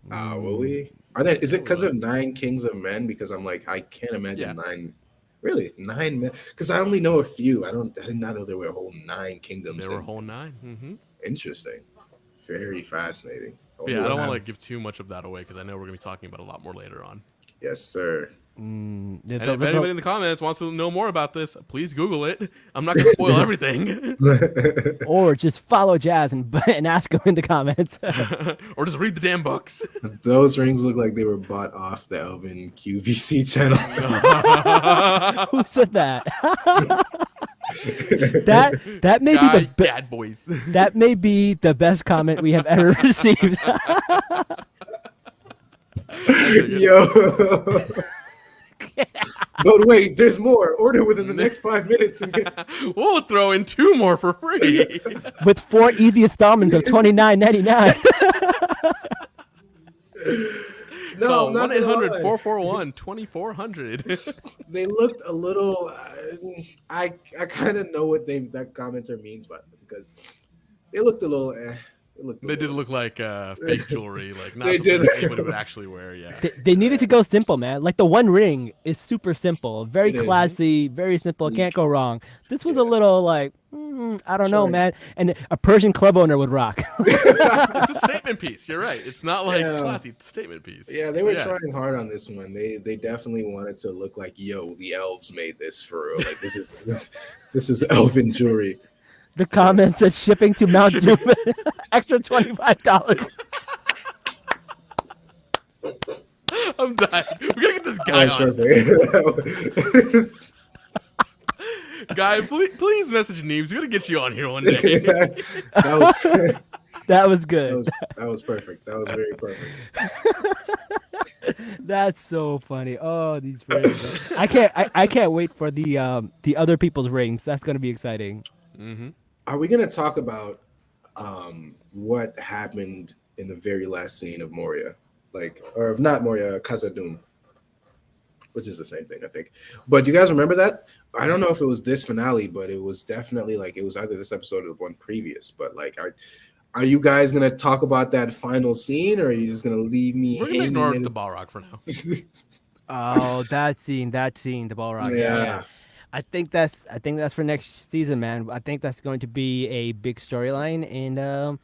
Will we? Are there? Is it because of 9 kings of men? Because I'm like, I can't imagine Yeah. 9. Really, 9 men? Because I only know a few. I did not know there were a whole 9 kingdoms. There were a whole 9. Interesting. Very fascinating. Yeah, I don't want to give too much of that away because I know we're going to be talking about a lot more later on. Yes, sir. And if anybody in the comments wants to know more about this, please Google it. I'm not going to spoil everything. Or just follow Jazz and ask him in the comments. Or just read the damn books. Those rings look like they were bought off the Elvin QVC channel. Who said that? that may be the bad boys. That may be the best comment we have ever received. Yo. But wait, there's more. Order within the next 5 minutes. We'll throw in 2 more for free. With 4 easy installments of $29.99. No, not 1-800-441-2400. They looked a little. I kind of know what that commenter means, but because they looked a little. They did look like fake jewelry, like not They something did. anybody would actually wear. Yeah, They needed to go simple, man. Like the One Ring is super simple, very It is. classy, very simple. Sleek. Can't go wrong. This was a little like, I don't know, Sure. man. And a Persian club owner would rock. it's a statement piece. You're right. It's not like classy. It's a statement piece. Yeah, they were trying hard on this one. They definitely wanted to look like, yo, the elves made this for real. Like this is elven jewelry. The comment said shipping to Mount Doom, extra $25. I'm dying. We gotta get this guy on. Guy, please message Neebs. We gotta get you on here one day. That was good. That was perfect. That was very perfect. That's so funny. Oh, these rings! I can't wait for the other people's rings. That's gonna be exciting. Are we gonna talk about what happened in the very last scene of Moria, or not Moria, Khazad-dûm, which is the same thing, I think. But do you guys remember that? I don't know if it was this finale, but it was definitely it was either this episode or the one previous. But are you guys gonna talk about that final scene, or are you just gonna leave me? We're gonna ignore the Balrog for now. Oh, that scene, the Balrog. Yeah. I think that's for next season, man. I think that's going to be a big storyline, and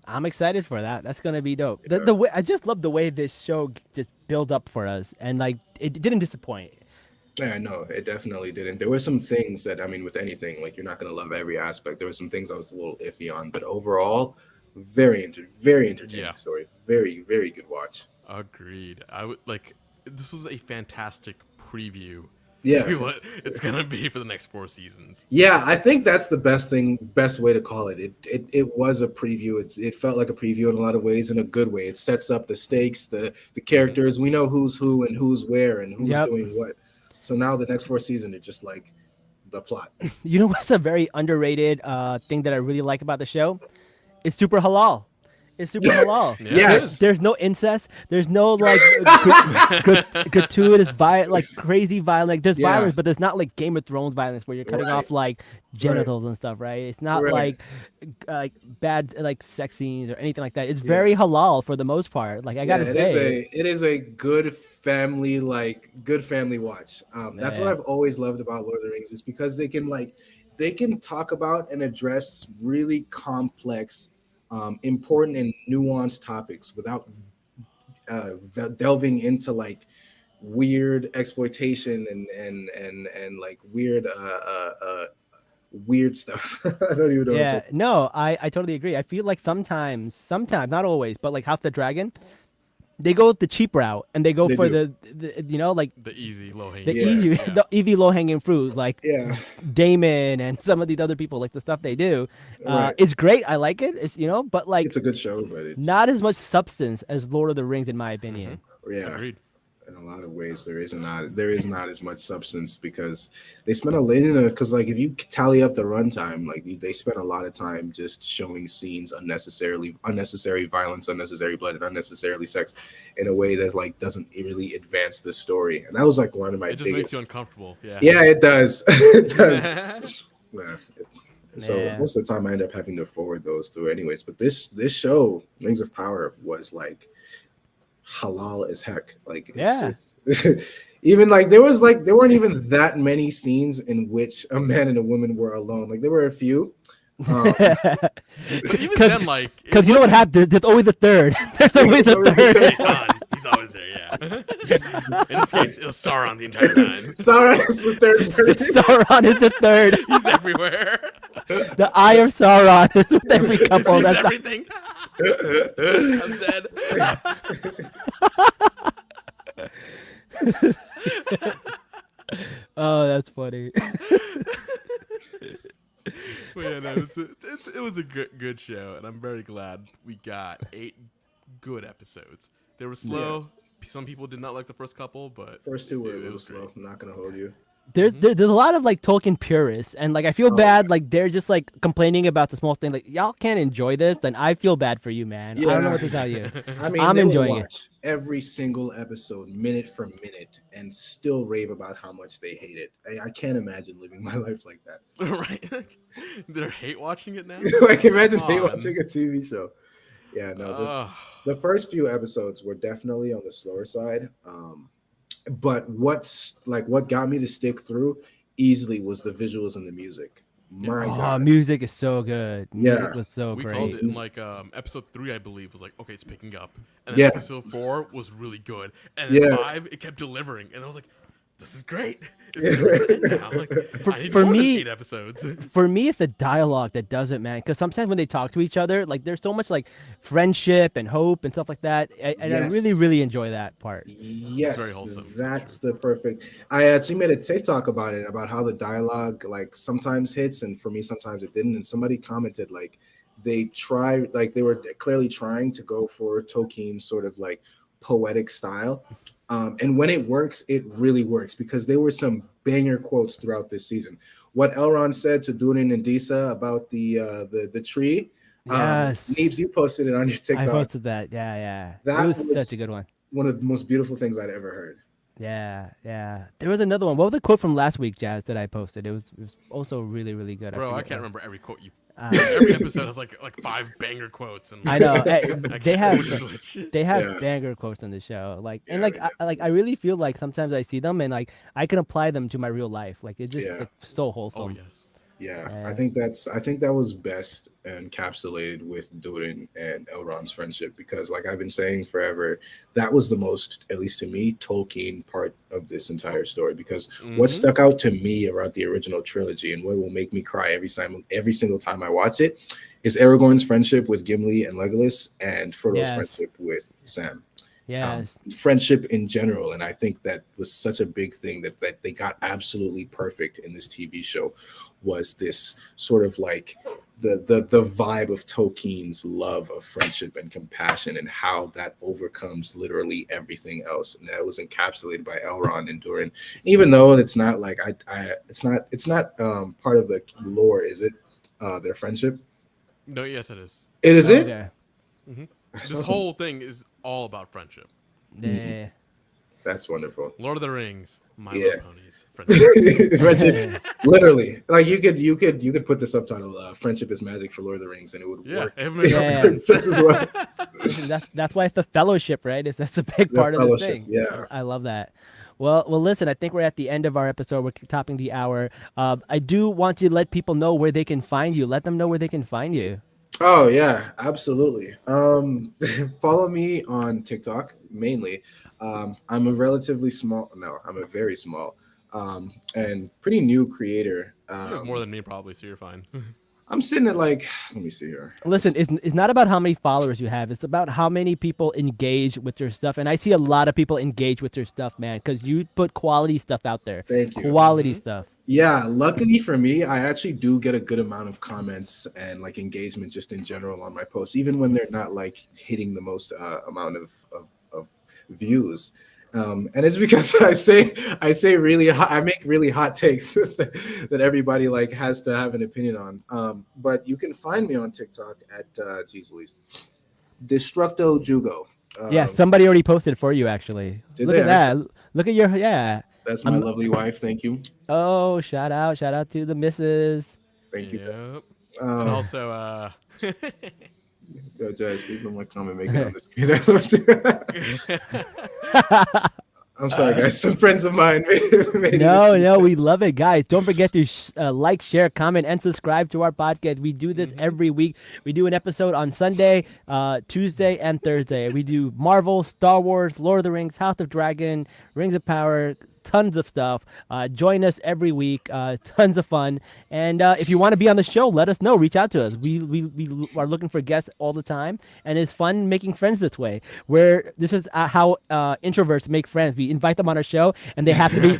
I'm excited for that. That's gonna be dope. Yeah. The way I just love the way this show just built up for us, and it didn't disappoint. Yeah, no, it definitely didn't. There were some things that, with anything, you're not gonna love every aspect. There were some things I was a little iffy on, but overall, very entertaining story. Very, very good watch. Agreed. I would this was a fantastic preview. Yeah, to what it's gonna be for the next 4 seasons. Yeah, I think that's the best way to call it. It was a preview. It felt like a preview in a lot of ways, in a good way. It sets up the stakes, the characters. We know who's who and who's where and who's doing what. So now the next 4 seasons are just like the plot. You know what's a very underrated thing that I really like about the show? It's super halal. It's super halal. Yes. There's no incest. There's no gratuitous crazy violence. There's violence, but there's not like Game of Thrones violence where you're cutting off genitals and stuff, right? It's not like bad sex scenes or anything like that. It's very halal for the most part. I gotta say, it is a good family watch. That's what I've always loved about Lord of the Rings, is because they can talk about and address really complex, important and nuanced topics without delving into weird exploitation and like weird stuff. I don't even know what Yeah, to. no, I totally agree. I feel like sometimes, not always, but like House of the Dragon, they go the cheap route and they go They for do. the like The easy low hanging the Yeah. fruit. easy Yeah. the easy low hanging fruit, like Yeah. Damon and some of these other people, like the stuff they do. Right. It's great. I like it. It's but like It's a good show, but it's not as much substance as Lord of the Rings, in my opinion. yeah. Agreed. In a lot of ways, there is not as much substance because they spend a lot because like if you tally up the runtime, like they spend a lot of time just showing scenes unnecessary violence, unnecessary blood, and unnecessarily sex in a way that's like doesn't really advance the story. And that was like one of my It just makes biggest. you uncomfortable. Yeah. Yeah, it does. It does. Yeah. So Yeah. most of the time I end up having to forward those through anyways. But this show, Rings of Power, was like halal as heck. Like it's Yeah. just even like there weren't even that many scenes in which a man and a woman were alone. Like there were a few. Um, But even then, like, it Because you know what wasn't- happened? There's always a third. There's always a always a third. third. Han, he's always there. Yeah. In this case, it was Sauron the entire time. Sauron is the third person. Sauron is the third. He's everywhere. The Eye of Sauron is with every He couple. sees That's everything. I'm dead. oh, that's funny. But yeah, no, it was a good show, and I'm very glad we got 8 good episodes. They were slow. Some people did not like the first couple, but First two were a it little was slow. great. I'm not gonna hold you. There's a lot of like Tolkien purists, and like I feel bad. Like they're just like complaining about the small thing. Like y'all can't enjoy this, then I feel bad for you, man. I don't know what to tell you. I mean, I'm they enjoying will it. watch every single episode, minute for minute, and still rave about how much they hate it. I can't imagine living my life like that. Right? Like, they're hate watching it now. Like, imagine Come they on. watching a TV show. Yeah, no. Ugh. The first few episodes were definitely on the slower side. But what got me to stick through easily was the visuals and the music. My Oh, God. music is so good. Music Yeah. was so We great. called it in like episode 3, I believe, was like, okay, it's picking up, and then Yeah. episode 4 was really good, and then Yeah. 5 it kept delivering, and I was like, this is great. It's good now. Like, I need for more me- than 8 episodes. For me, it's the dialogue that does it, man. Because sometimes when they talk to each other, like there's so much like friendship and hope and stuff like that, and I really, Yes. really enjoy that part. Yes, very wholesome, that's the perfect. I actually made a TikTok about it, about how the dialogue like sometimes hits, and for me sometimes it didn't. And somebody commented like they were clearly trying to go for Tolkien's sort of like poetic style. And when it works, it really works because there were some banger quotes throughout this season. What Elrond said to Durin and Disa about the tree. Yes. Neebs, you posted it on your I TikTok. posted that. Yeah. That It was was- such a good one. One of the most beautiful things I'd ever heard. Yeah. There was another one. What was the quote from last week, Jazz, that I posted? It was also really, really good. Bro, I forget can't what- remember every quote you. Uh, Every episode has like 5 banger quotes, and I know. Hey, I they can't have remember which shit. they have Yeah. banger quotes on the show. Like and Yeah, like they I really feel like sometimes I see them and like I can apply them to my real life. Like it's just Yeah. it's so wholesome. Oh yes. Yeah, Yeah. I think that was best encapsulated with Durin and Elrond's friendship because, like I've been saying forever, that was the most, at least to me, Tolkien part of this entire story. Because what Mhm. stuck out to me about the original trilogy and what will make me cry every single time I watch it is Aragorn's friendship with Gimli and Legolas, and Frodo's Yes. friendship with Sam. Yes. Friendship in general, and I think that was such a big thing that they got absolutely perfect in this TV show, was this sort of like the vibe of Tolkien's love of friendship and compassion and how that overcomes literally everything else, and that was encapsulated by Elrond and Durin. Even though it's not like it's not part of the lore, is it? Their friendship. No, yes, it is. It is it. Okay. This whole thing is all about friendship. Yeah. That's wonderful. Lord of the Rings, My Yeah. Little Ponies, friendship. Friendship, literally. Like you could put the subtitle "Friendship is Magic" for Lord of the Rings, and it would Yeah, work it makes Yeah. sense. just as well. Listen, that's why it's the fellowship, right? That's a big The part of the fellowship, thing. yeah. I love that. Well, listen. I think we're at the end of our episode. We're topping the hour. I do want to let people know where they can find you. Let them know where they can find you. Oh yeah, absolutely. Follow me on TikTok mainly. I'm a relatively small, no, I'm a very small, and pretty new creator. You have more than me probably, so you're fine. I'm sitting at like, let me see here. Listen, it's not about how many followers you have. It's about how many people engage with your stuff. And I see a lot of people engage with your stuff, man, because you put quality stuff out there. Thank you. Quality stuff. Yeah, luckily for me, I actually do get a good amount of comments and like engagement just in general on my posts, even when they're not like hitting the most amount of views. And it's because I say really hot, I make really hot takes that everybody like has to have an opinion on. But you can find me on TikTok at geez Louise, Destructo Jugo. Yeah, somebody already posted for you, actually. Did Look they at that. actually? Look at your, yeah. That's my lovely wife. Thank you. Oh, shout out to the missus. Thank you. Yep. Um, And also, Yo, Jazz, please don't like comment make it on the screen. I'm sorry, guys. Some friends of mine made it. No, we love it, guys. Don't forget to like, share, comment, and subscribe to our podcast. We do this every week. We do an episode on Sunday, Tuesday, and Thursday. We do Marvel, Star Wars, Lord of the Rings, House of Dragon, Rings of Power, tons of stuff. Join us every week. Tons of fun. And if you want to be on the show, let us know. Reach out to us. We are looking for guests all the time, and it's fun making friends this way. Where this is how introverts make friends. We invite them on our show, and they have to be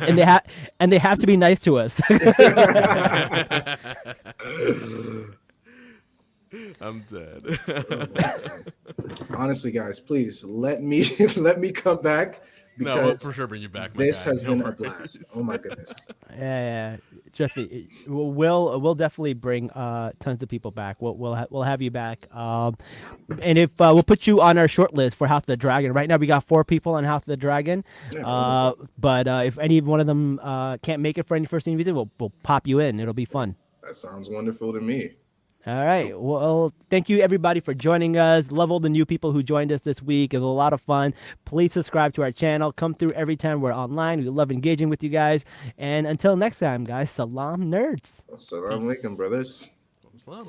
and they have to be nice to us. I'm dead. Honestly, guys, please let me let me come back No, we'll because for sure bring you back. My this guy. has No been a worries. blast. Oh my goodness. Yeah. Trust me, we'll definitely bring tons of people back. We'll have you back. And if we'll put you on our short list for House of the Dragon. Right now we got 4 people on House of the Dragon. Yeah, But if any one of them can't make it for any first team visit, we'll pop you in. It'll be fun. that sounds wonderful to me. All right. Well, thank you everybody for joining us. Love all the new people who joined us this week. It was a lot of fun. Please subscribe to our channel. Come through every time we're online. We love engaging with you guys. And until next time, guys, Salaam nerds. Assalamu alaikum, brothers. Salaam.